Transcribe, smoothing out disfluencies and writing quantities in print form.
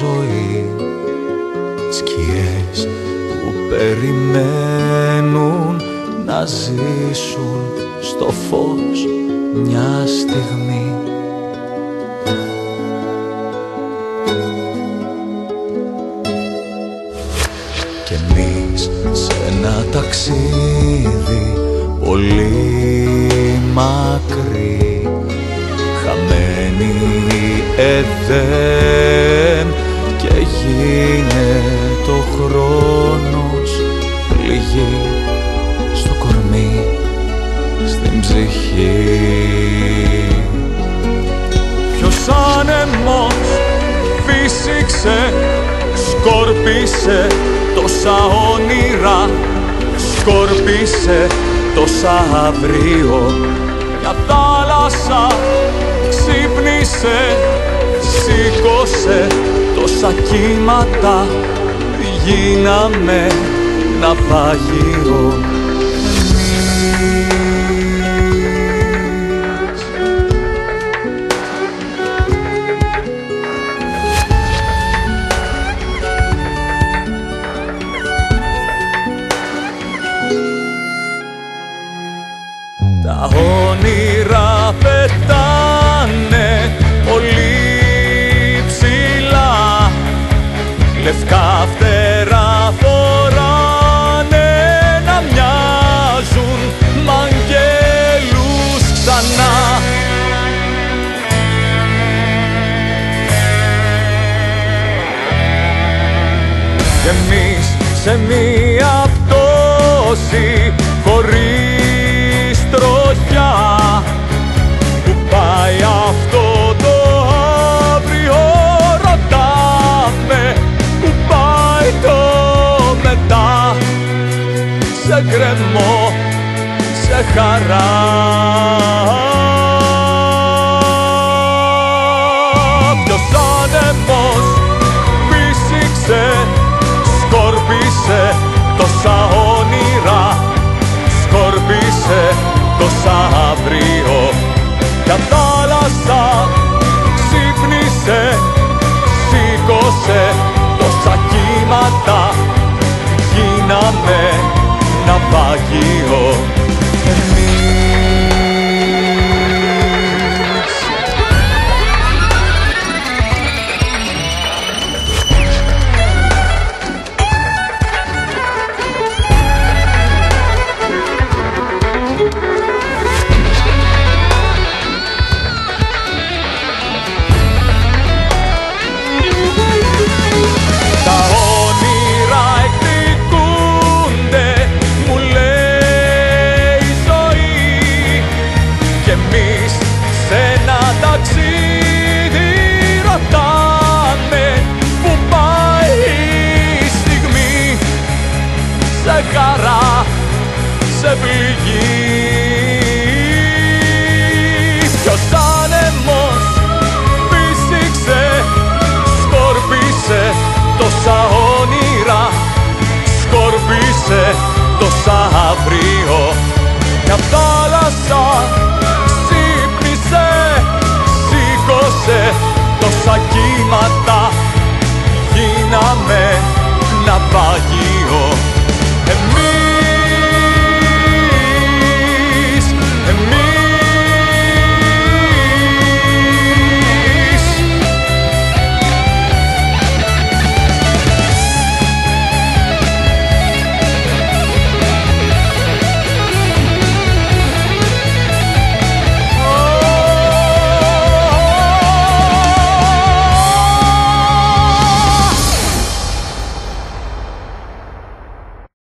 ζωή, σκιές που περιμένουν να ζήσουν στο φως μια στιγμή. Κι εμείς σε ένα ταξίδι πολύ μακρύ, χαμένοι εδέν, και γίνεται ο χρόνος πληγή στο κορμί, στην ψυχή. Ποιος άνεμος φύσηξε, σκόρπισε τόσα όνειρα, σκόρπισε τόσα αύριο. Μια θάλασσα ξύπνησε, σήκωσε τόσα κύματα, γίναμε ναυαγείο. Τα όνειρα πετάνε πολύ ψηλά, λευκά φτερά φοράνε να μοιάζουν μ' αγγέλους ξανά. Κι εμείς σε μία πτώση χωρίς τροχιά, που πάει αυτό το αύριο, ρωτάμε που πάει το μετά, σε γκρεμό, σε χαρά. Ποιος άνεμος φύσηξε, σκόρπισε τόσα όνειρα, σκόρπισε τόσα αύριο. Μια θάλασσα ξύπνησε, σήκωσε τόσα κύματα, γίναμε ναυαγείο. Σε χαρά, σε πληγή. Ποιος άνεμος φύσηξε, σκόρπισε τόσα όνειρα, σκόρπισε τόσα αύριο. Μια θάλασσα ξύπνησε, σήκωσε τόσα κύματα,